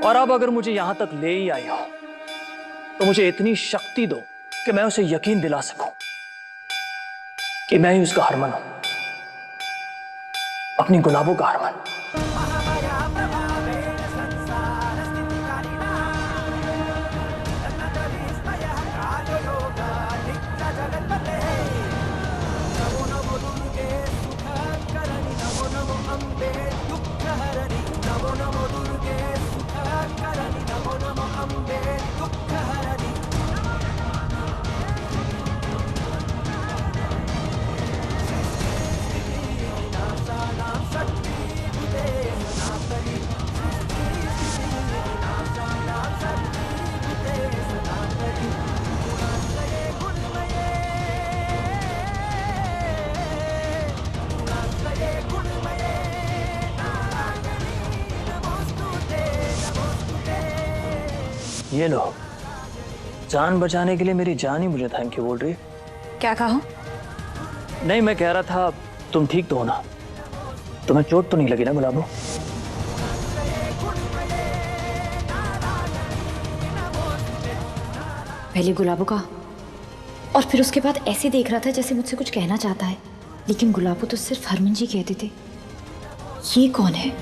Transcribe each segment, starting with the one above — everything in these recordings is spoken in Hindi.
और अब अगर मुझे यहां तक ले ही आई हो तो मुझे इतनी शक्ति दो कि मैं उसे यकीन दिला सकूं कि मैं ही उसका हरमन हूं, अपनी गुलाबों का हरमन। ये लो, जान बचाने के लिए मेरी जान ही मुझे थैंक यू बोल रही है। क्या कहा? नहीं, मैं कह रहा था तुम ठीक तो हो ना? तुम्हें चोट तो नहीं लगी ना गुलाबो? पहले गुलाबो का और फिर उसके बाद ऐसे देख रहा था जैसे मुझसे कुछ कहना चाहता है, लेकिन गुलाबो तो सिर्फ हरमन जी कहते थे। ये कौन है?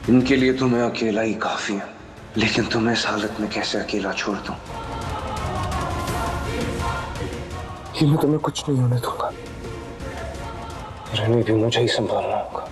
इनके लिए तो मैं अकेला ही काफी हूं, लेकिन तुम्हें इस हालत में कैसे अकेला छोड़ दूं? ये मैं तुम्हें कुछ नहीं होने दूंगा। रहने भी मुझे ही संभालना होगा।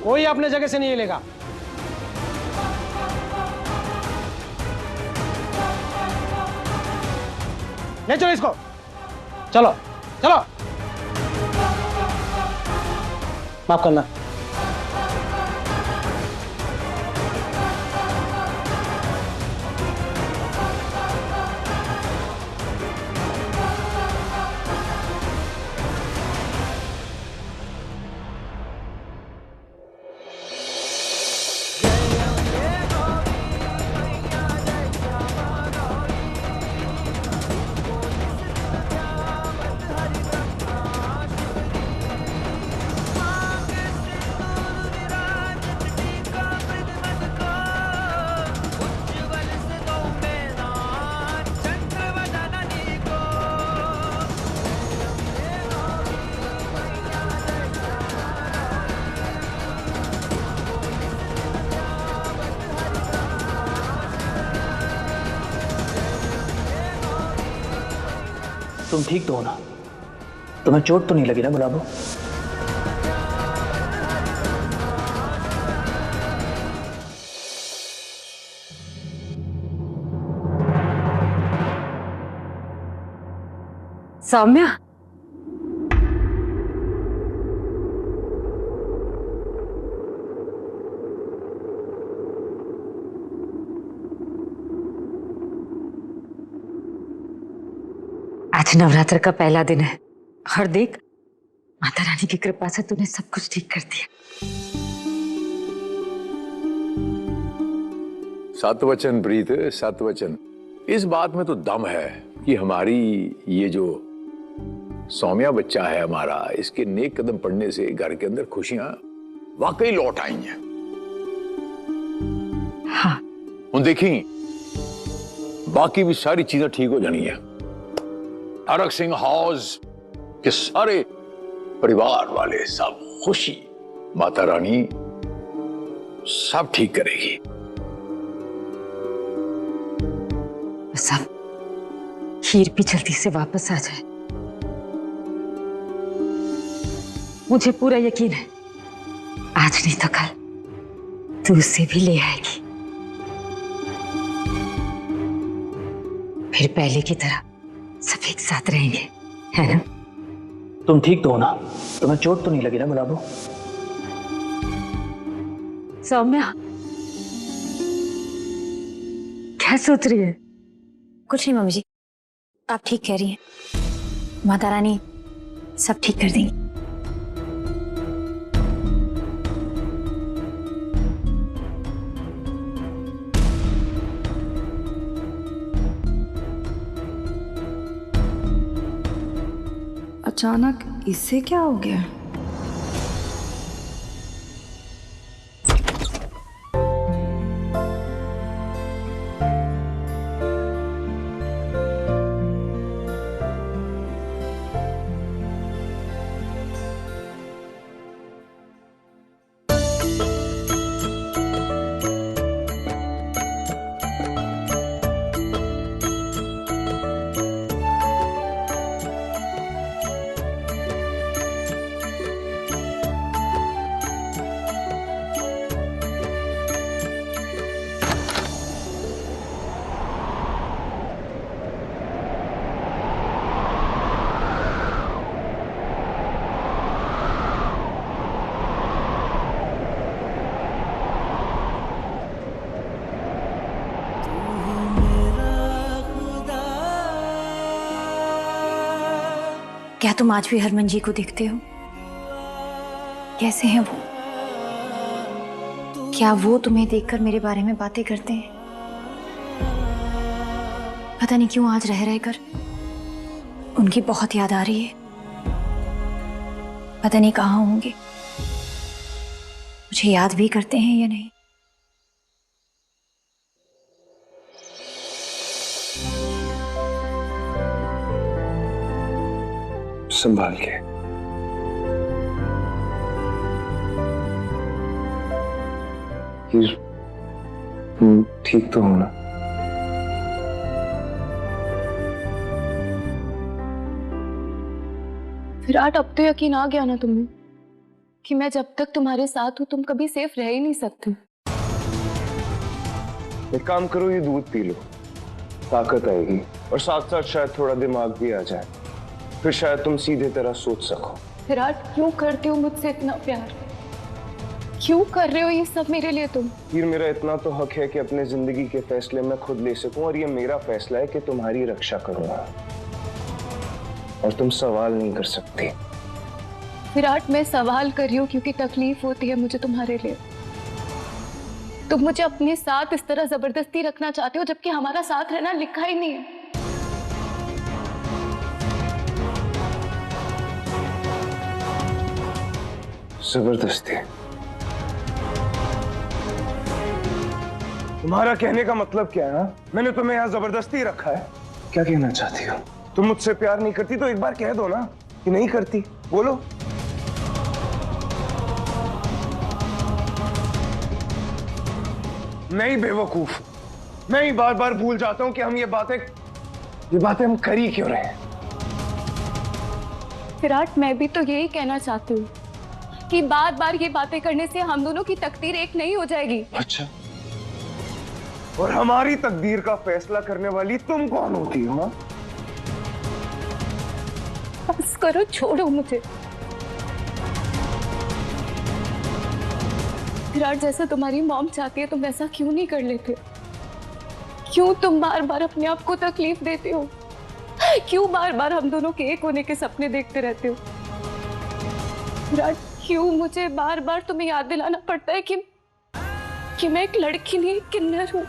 कोई अपने जगह से नहीं हिलेगा। ले चलो इसको, चलो चलो। माफ करना। तुम ठीक तो हो ना? तुम्हें चोट तो नहीं लगी ना गुलाबो? सौम्या, आज नवरात्र का पहला दिन है और देख, माता रानी की कृपा से तूने सब कुछ ठीक कर दिया। सतवचन प्रीत, सतवचन। इस बात में तो दम है कि हमारी ये जो सौम्या बच्चा है हमारा, इसके नेक कदम पड़ने से घर के अंदर खुशियां वाकई लौट आई हैं। हाँ। उन देखी, बाकी भी सारी चीजें ठीक हो जानी है। हरक सिंह हाउस के सारे परिवार वाले सब खुशी, माता रानी सब ठीक करेगी। सब हीर भी जल्दी से वापस आ जाए। मुझे पूरा यकीन है आज नहीं तो कल तू उसे भी ले आएगी, फिर पहले की तरह सब एक साथ रहेंगे, है ना? तुम ठीक तो हो ना? तुम्हें चोट तो नहीं लगी ना गुलाबो? सौम्या, क्या सोच रही है? कुछ नहीं मम्मी जी, आप ठीक कह रही हैं। माता रानी सब ठीक कर देंगी। अचानक इससे क्या हो गया? क्या तुम आज भी हरमन जी को देखते हो? कैसे हैं वो? क्या वो तुम्हें देखकर मेरे बारे में बातें करते हैं? पता नहीं क्यों आज रह रहकर उनकी बहुत याद आ रही है। पता नहीं कहाँ होंगे, मुझे याद भी करते हैं या नहीं। संभाल के। ठीक तो हो ना? विराट, अब तो यकीन आ गया ना तुम्हें कि मैं जब तक तुम्हारे साथ हूं तुम कभी सेफ रह ही नहीं सकते। एक काम करो, ये दूध पी लो, ताकत आएगी और साथ साथ शायद थोड़ा दिमाग भी आ जाए, फिर शायद तुम सीधे तरह सोच सको। विराट, क्यों करते हो मुझसे इतना प्यार? क्यों कर रहे हो ये सब मेरे लिए तुम? फिर मेरा इतना तो हक है कि अपने जिंदगी के फैसले मैं खुद ले सकूं, और ये मेरा फैसला है कि तुम्हारी रक्षा करूंगा, और तुम सवाल नहीं कर सकती। विराट, मैं सवाल कर रही हूँ क्योंकि तकलीफ होती है मुझे तुम्हारे लिए। तुम मुझे अपने साथ इस तरह जबरदस्ती रखना चाहते हो जबकि हमारा साथ रहना लिखा ही नहीं है। जबरदस्ती? तुम्हारा कहने का मतलब क्या है? मैंने तुम्हें यहां जबरदस्ती रखा है? क्या कहना चाहती हो? तुम मुझसे प्यार नहीं करती तो एक बार कह दो ना कि नहीं करती, बोलो। मैं ही बेवकूफ, मैं ही बार बार भूल जाता हूं कि हम ये बातें हम कर ही क्यों रहे हैं। विराट, मैं भी तो यही कहना चाहती हूँ कि बार बार ये बातें करने से हम दोनों की तकदीर एक नहीं हो जाएगी। अच्छा, और हमारी तकदीर का फैसला करने वाली तुम कौन होती हो? बस करो, छोड़ो मुझे। विराट, जैसा तुम्हारी मॉम चाहती है तुम वैसा क्यों नहीं कर लेते? क्यों तुम बार बार अपने आप को तकलीफ देते हो? क्यों बार बार हम दोनों के एक होने के सपने देखते रहते हो? विराट, क्यों मुझे बार बार तुम्हें याद दिलाना पड़ता है कि मैं एक लड़की नहीं, एक किन्नर हूं?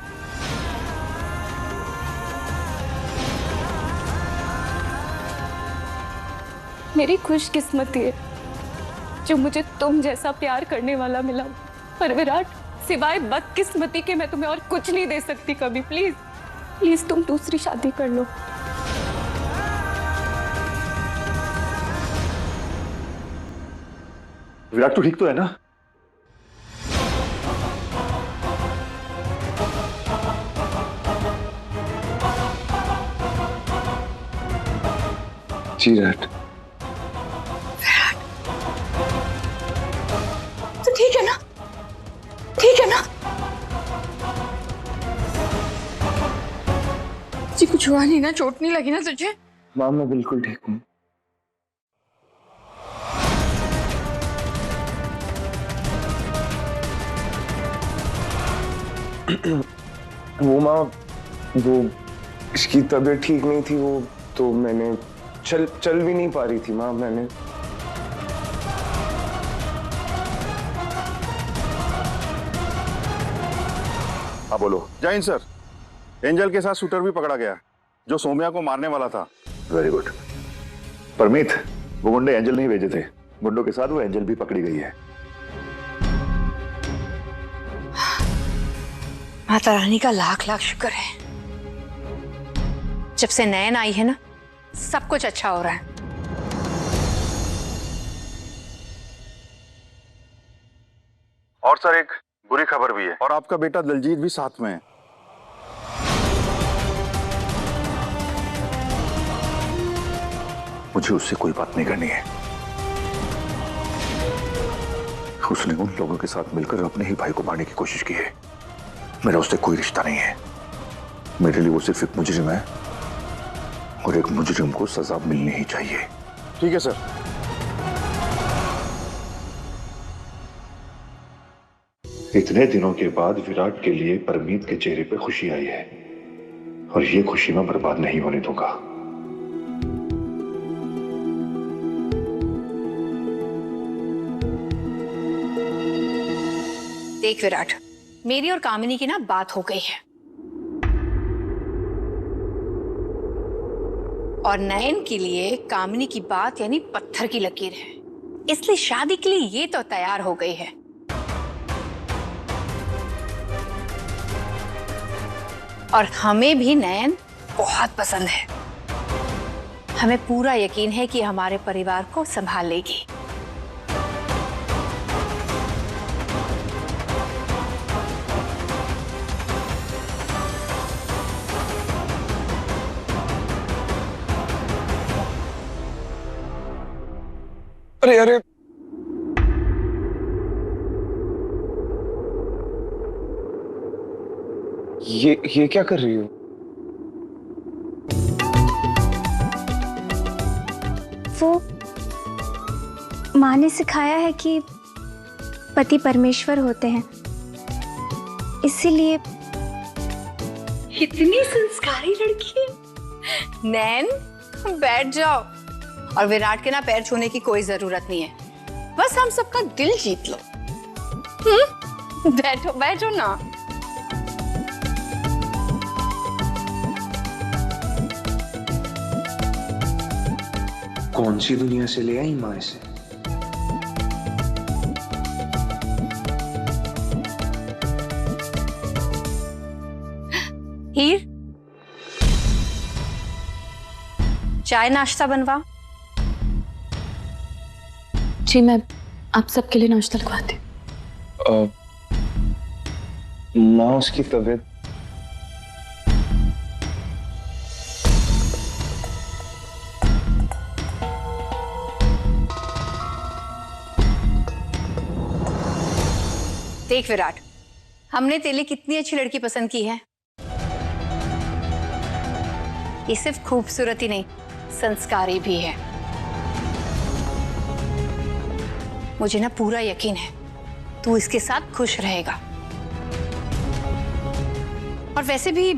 मेरी खुशकिस्मती है जो मुझे तुम जैसा प्यार करने वाला मिला। पर विराट, सिवाय बदकिस्मती के मैं तुम्हें और कुछ नहीं दे सकती कभी। प्लीज प्लीज तुम दूसरी शादी कर लो। विराट तो ठीक तो है ना? जी विराट। तो ठीक है ना? ठीक है ना? तुझे कुछ हुआ नहीं ना? चोट नहीं लगी ना तुझे? माँ मैं बिल्कुल ठीक हूँ। वो माँ, वो इसकी तबीयत ठीक नहीं थी, वो तो मैंने चल भी नहीं पा रही थी माँ। मैंने हाँ बोलो। जय सर, एंजल के साथ शूटर भी पकड़ा गया जो सौम्या को मारने वाला था। Very good. परमीत, वो गुंडे एंजल नहीं भेजे थे, गुंडों के साथ वो एंजल भी पकड़ी गई है। माता रानी का लाख लाख शुक्र है, जब से नयन आई है ना सब कुछ अच्छा हो रहा है। और सर एक बुरी खबर भी है, और आपका बेटा दलजीत भी साथ में है। मुझे उससे कोई बात नहीं करनी है। उसने उन लोगों के साथ मिलकर अपने ही भाई को मारने की कोशिश की है। मेरा उससे कोई रिश्ता नहीं है। मेरे लिए वो सिर्फ एक मुजरिम है और एक मुजरिम को सजा मिलनी ही चाहिए। ठीक है सर। इतने दिनों के बाद विराट के लिए परमीत के चेहरे पे खुशी आई है और ये खुशी मैं बर्बाद नहीं होने दूंगा। देख विराट, मेरी और कामिनी की ना बात हो गई है और नयन के लिए कामिनी की बात यानी पत्थर की लकीर है, इसलिए शादी के लिए ये तो तैयार हो गई है। और हमें भी नयन बहुत पसंद है। हमें पूरा यकीन है कि हमारे परिवार को संभाल लेगी। अरे अरे ये क्या कर रही हो? वो माँ ने सिखाया है कि पति परमेश्वर होते हैं, इसीलिए। इतनी संस्कारी लड़की है। नैन बैठ जाओ, और विराट के ना पैर छूने की कोई जरूरत नहीं है, बस हम सबका दिल जीत लो। बैठो बैठो ना। कौन सी दुनिया से ले आई माँ इसे? हीर, चाय नाश्ता बनवा। जी मैं आप सबके लिए नाश्ता लगवाती हूँ। माँ उसकी तबीयत। देख विराट, हमने तेरे लिए कितनी अच्छी लड़की पसंद की है। ये सिर्फ खूबसूरत ही नहीं, संस्कारी भी है। मुझे ना पूरा यकीन है तू इसके साथ खुश रहेगा। और वैसे भी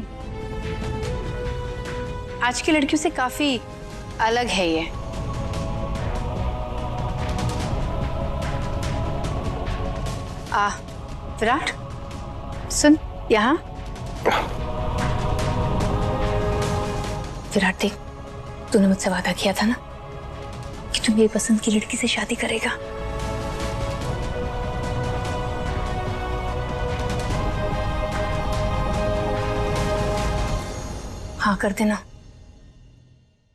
आज की लड़कियों से काफी अलग है ये। विराट सुन यहाँ। विराट देख, तूने मुझसे वादा किया था ना कि तू मेरी पसंद की लड़की से शादी करेगा। हाँ कर देना,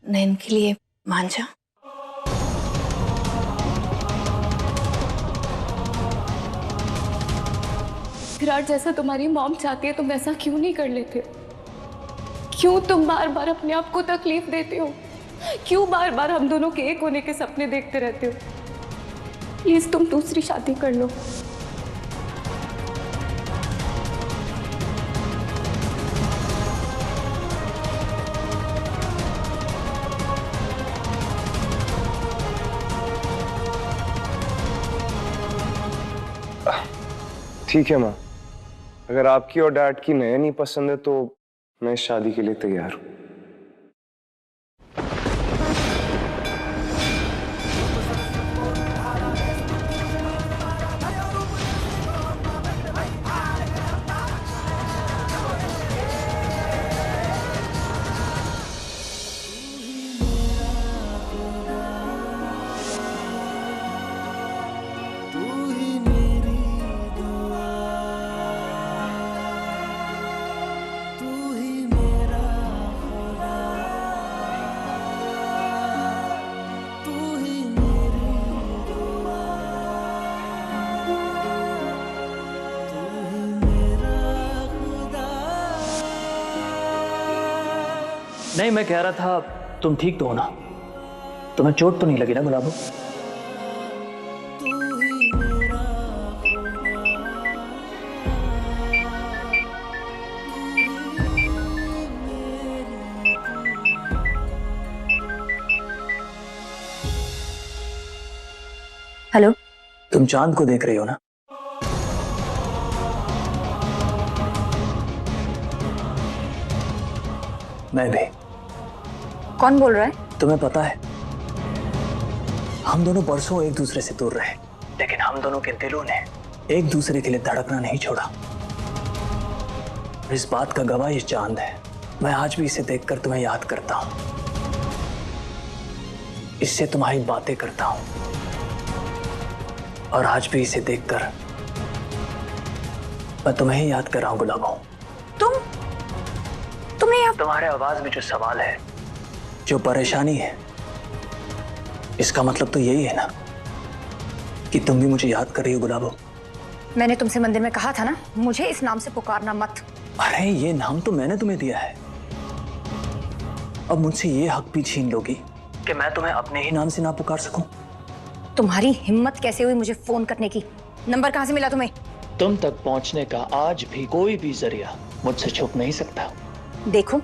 नैन के लिए मान जा। विराट, जैसा तुम्हारी मॉम चाहती है तुम वैसा क्यों नहीं कर लेते? क्यों तुम बार बार अपने आप को तकलीफ देते हो? क्यों बार बार हम दोनों के एक होने के सपने देखते रहते हो? प्लीज तुम दूसरी शादी कर लो। ठीक है माँ, अगर आपकी और डैड की नयन ही पसंद है तो मैं इस शादी के लिए तैयार हूं। नहीं, मैं कह रहा था तुम ठीक तो हो ना? तुम्हें चोट तो नहीं लगी ना गुलाबो? हेलो, तुम चांद को देख रही हो ना? मैं भी। कौन बोल रहा है? तुम्हें पता है, हम दोनों बरसों एक दूसरे से दूर रहे, लेकिन हम दोनों के दिलों ने एक दूसरे के लिए धड़कना नहीं छोड़ा। इस बात का गवाह ये चांद है। मैं आज भी इसे देखकर तुम्हें याद करता हूं, इससे तुम्हारी बातें करता हूं, और आज भी इसे देखकर मैं तुम्हें ही याद कर रहा हूं गुलाबो। तुम्हें तुम्हारे आवाज में जो सवाल है, जो परेशानी है, इसका मतलब तो यही है ना कि तुम भी मुझे याद कर रही हो गुलाबो। मैंने तुमसे मंदिर में कहा था ना, मुझे इस नाम से पुकारना मत। अरे ये नाम तो मैंने तुम्हें दिया है, अब मुझसे ये हक भी छीन लोगी कि मैं तुम्हें अपने ही नाम से ना पुकार सकूं? तुम्हारी हिम्मत कैसे हुई मुझे फोन करने की? नंबर कहाँ से मिला तुम्हें? तुम तक पहुंचने का आज भी कोई भी जरिया मुझसे छुप नहीं सकता। देखो,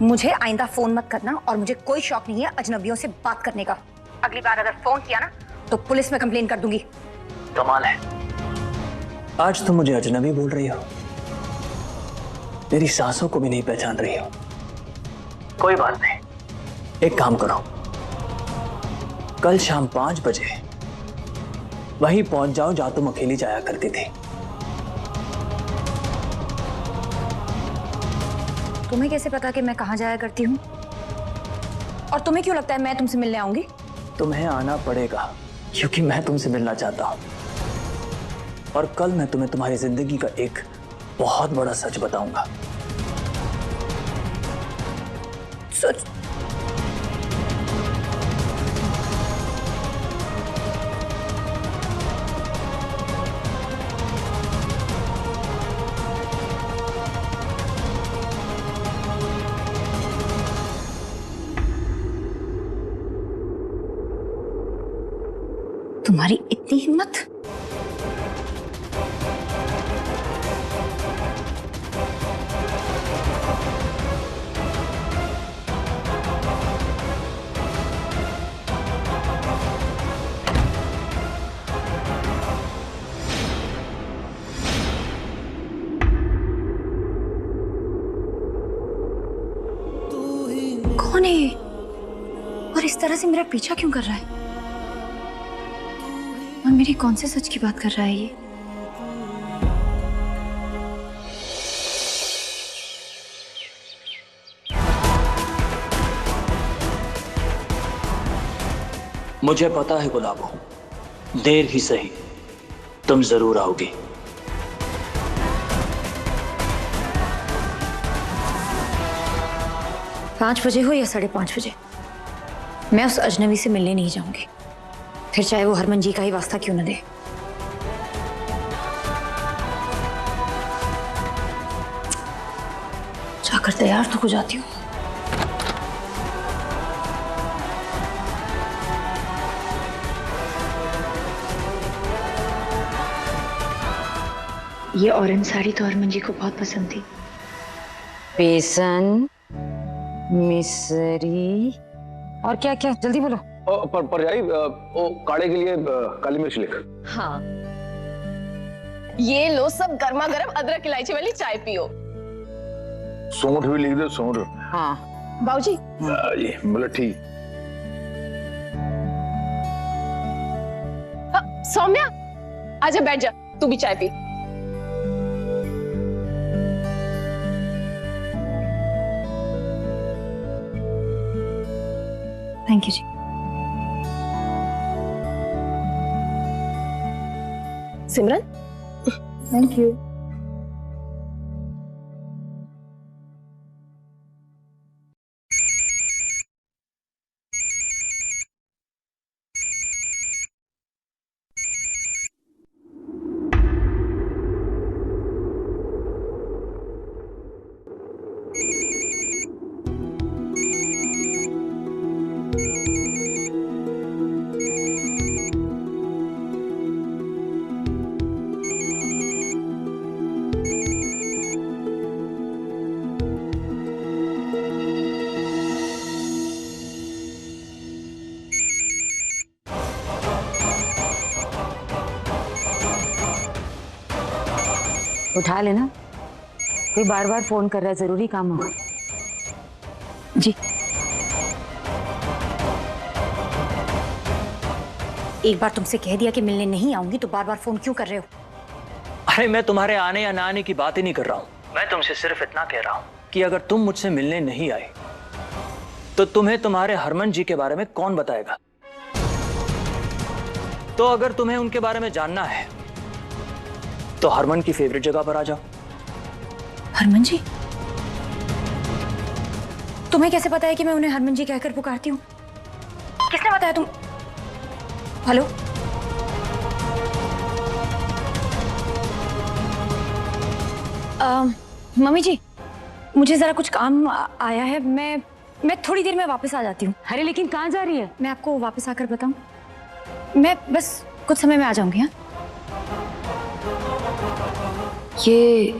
मुझे आइंदा फोन मत करना, और मुझे कोई शौक नहीं है अजनबियों से बात करने का। अगली बार अगर फोन किया ना तो पुलिस में कंप्लेन कर दूंगी। कमाल है, आज तुम मुझे अजनबी बोल रही हो, मेरी सांसों को भी नहीं पहचान रही हो। कोई बात नहीं, एक काम करो, कल शाम 5 बजे वहीं पहुंच जाओ जहां तुम अकेली जाया करती थी। तुम्हें कैसे पता कि मैं कहाँ जाया करती हूँ? और तुम्हें क्यों लगता है मैं तुमसे मिलने आऊंगी? तुम्हें आना पड़ेगा क्योंकि मैं तुमसे मिलना चाहता हूँ, और कल मैं तुम्हें तुम्हारी जिंदगी का एक बहुत बड़ा सच बताऊंगा। सच? तुम्हारी इतनी हिम्मत? कौन है ये? और इस तरह से मेरा पीछा क्यों कर रहा है? और मेरी कौन से सच की बात कर रहा है ये? मुझे पता है गुलाबो, देर ही सही तुम जरूर आओगी। पाँच बजे हो या 5:30 बजे, मैं उस अजनबी से मिलने नहीं जाऊंगी, फिर चाहे वो हरमन जी का ही वास्ता क्यों न दे। जाकर तैयार तो हो जाती हूँ। ये ऑरेंज साड़ी तो हरमन जी को बहुत पसंद थी। बेसन, मिश्री और क्या क्या, जल्दी बोलो। परजाई, काढ़े के लिए काली मिर्च लिख। हाँ, ये लो सब गर्मा गर्म अदरक इलायची वाली चाय पियो। सौंठ भी लिख दो, सौंठ। हाँ बाबूजी। जी बोला ठीक। सौम्या, आजा बैठ जा, तू भी चाय पी। थैंक यू जी। Simran, thank you. उठा लेना, कोई बार बार फोन कर रहा है, जरूरी काम हो। जी। एक बार तुमसे कह दिया कि मिलने नहीं आऊंगी तो बार बार फोन क्यों कर रहे हो? अरे मैं तुम्हारे आने या ना आने की बात ही नहीं कर रहा हूं, मैं तुमसे सिर्फ इतना कह रहा हूं कि अगर तुम मुझसे मिलने नहीं आए तो तुम्हें तुम्हारे हरमन जी के बारे में कौन बताएगा? तो अगर तुम्हें उनके बारे में जानना है तो हरमन की फेवरेट जगह पर आ जाओ। हरमन जी? तुम्हें कैसे पता है कि मैं उन्हें हरमन जी कहकर पुकारती हूँ? किसने बताया तुम? हेलो? मम्मी जी, मुझे जरा कुछ काम आया है, मैं थोड़ी देर में वापस आ जाती हूँ। अरे लेकिन कहाँ जा रही है? मैं आपको वापस आकर बताऊं? मैं बस कुछ समय में आ जाऊंगी। हाँ, ये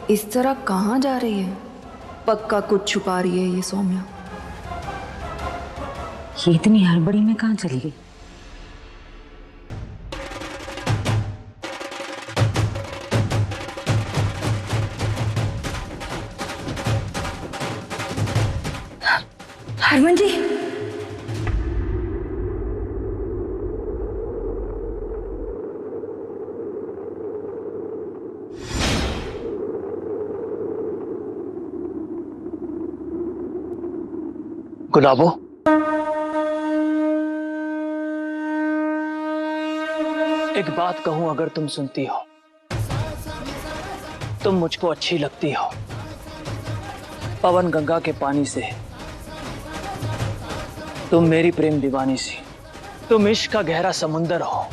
इस तरह कहाँ जा रही है? पक्का कुछ छुपा रही है ये सौम्या। ये इतनी हड़बड़ी में कहाँ चली गई? हरमन जी, गुलाबो, एक बात कहूं अगर तुम सुनती हो, तुम मुझको अच्छी लगती हो। पवन गंगा के पानी से तुम मेरी प्रेम दीवानी सी, तुम इश्क का गहरा समुंदर हो,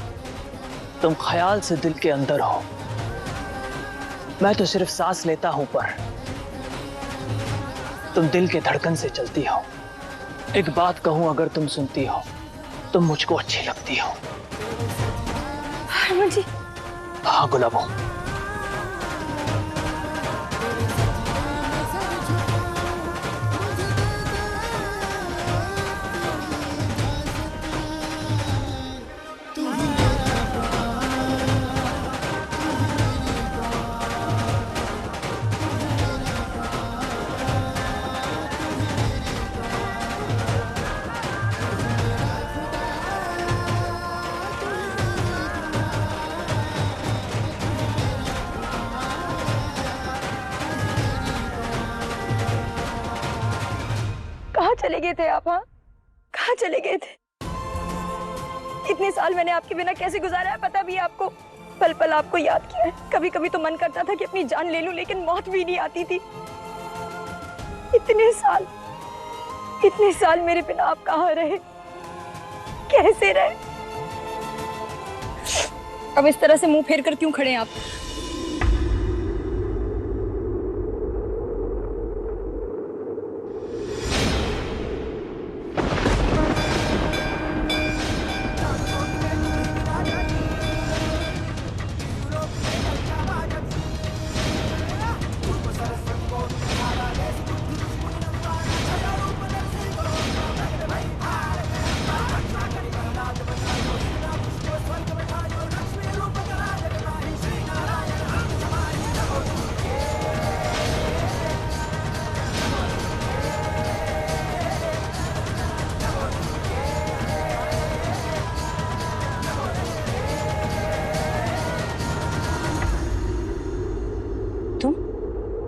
तुम ख्याल से दिल के अंदर हो। मैं तो सिर्फ सांस लेता हूं पर तुम दिल के धड़कन से चलती हो। एक बात कहूं अगर तुम सुनती हो, तुम मुझको अच्छी लगती हो। हरमन जी। हाँ गुलाबो। गए थे आप? हाँ, कहाँ चले गए थे? इतने साल मैंने आपके बिना कैसे गुजारा है पता भी है आपको? पल पल आपको याद किया है। कभी कभी तो मन करता था कि अपनी जान ले लूं, लेकिन मौत भी नहीं आती थी। इतने साल मेरे बिना आप कहाँ रहे, कैसे रहे? अब इस तरह से मुंह फेर कर क्यों खड़े हैं आप?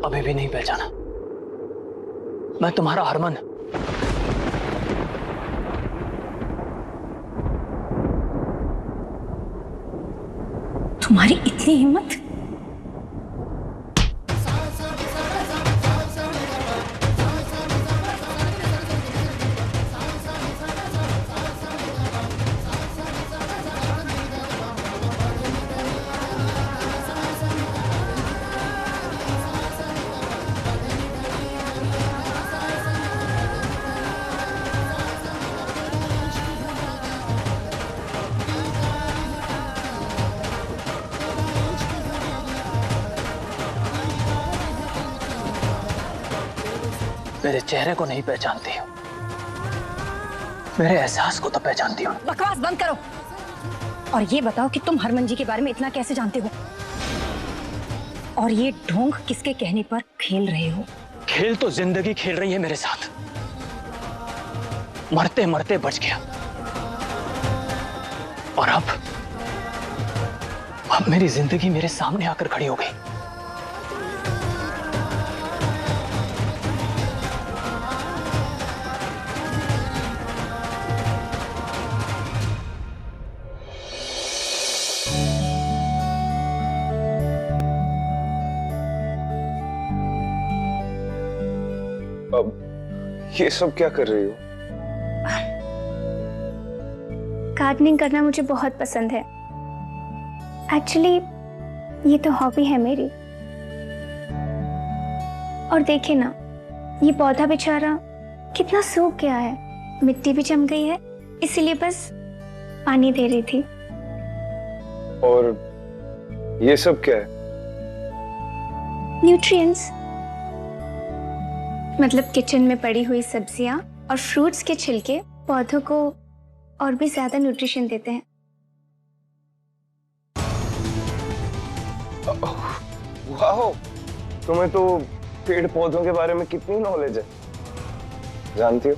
अभी भी नहीं पहचाना? मैं तुम्हारा हरमन। तुम्हारी इतनी हिम्मत? मेरे चेहरे को नहीं पहचानती हो, मेरे एहसास को तो पहचानती हो। बकवास बंद करो और ये बताओ कि तुम हरमन जी के बारे में इतना कैसे जानते हो? और ये ढोंग किसके कहने पर खेल रहे हो? खेल तो जिंदगी खेल रही है मेरे साथ। मरते मरते बच गया और अब मेरी जिंदगी मेरे सामने आकर खड़ी हो गई। अब ये सब क्या कर रही हो? गार्डनिंग करना मुझे बहुत पसंद है। एक्चुअली ये तो हॉबी है मेरी। और देखे ना, ये पौधा बेचारा कितना सूख गया है, मिट्टी भी जम गई है, इसीलिए बस पानी दे रही थी। और ये सब क्या है? न्यूट्रिएंट्स, मतलब किचन में पड़ी हुई सब्जियां और फ्रूट्स के छिलके पौधों को और भी ज्यादा न्यूट्रिशन देते हैं। वाह, तुम्हें तो पेड़ पौधों के बारे में कितनी नॉलेज है। जानती हो,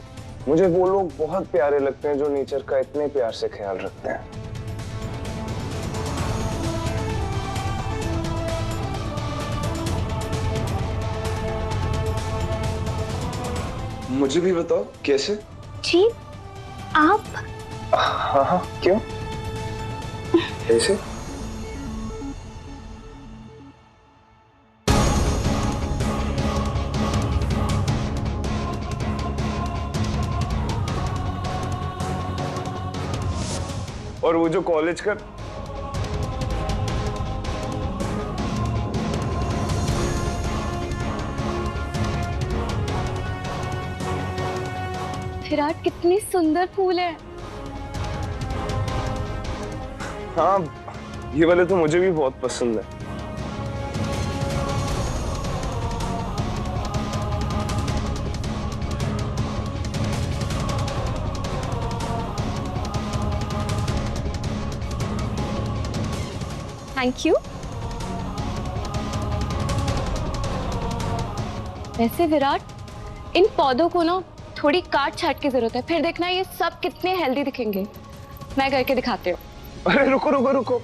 मुझे वो लोग बहुत प्यारे लगते हैं जो नेचर का इतने प्यार से ख्याल रखते हैं। मुझे भी बताओ कैसे? जी आप? हाँ हाँ, क्यों? कैसे? और वो जो कॉलेज का विराट, कितनी सुंदर फूल है। हाँ, ये वाले तो मुझे भी बहुत पसंद है। Thank you. वैसे विराट, इन पौधों को ना थोड़ी काट छाट की जरूरत है, फिर देखना ये सब कितने हेल्दी दिखेंगे। मैं करके दिखाती हूँ। अरे रुको रुको रुको,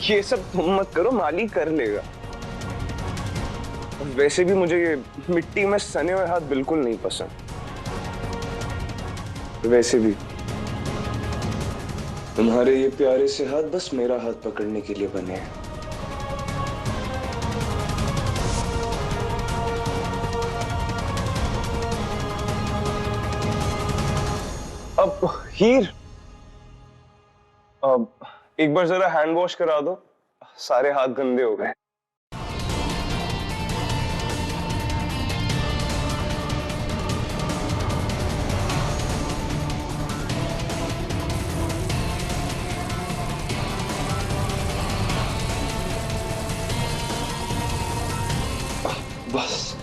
ये सब तुम मत करो, माली कर लेगा। वैसे भी मुझे ये मिट्टी में सने हुए हाथ बिल्कुल नहीं पसंद। वैसे भी तुम्हारे ये प्यारे से हाथ बस मेरा हाथ पकड़ने के लिए बने हैं। अब हीर, अब एक बार जरा हैंड वॉश करा दो, सारे हाथ गंदे हो गए। बस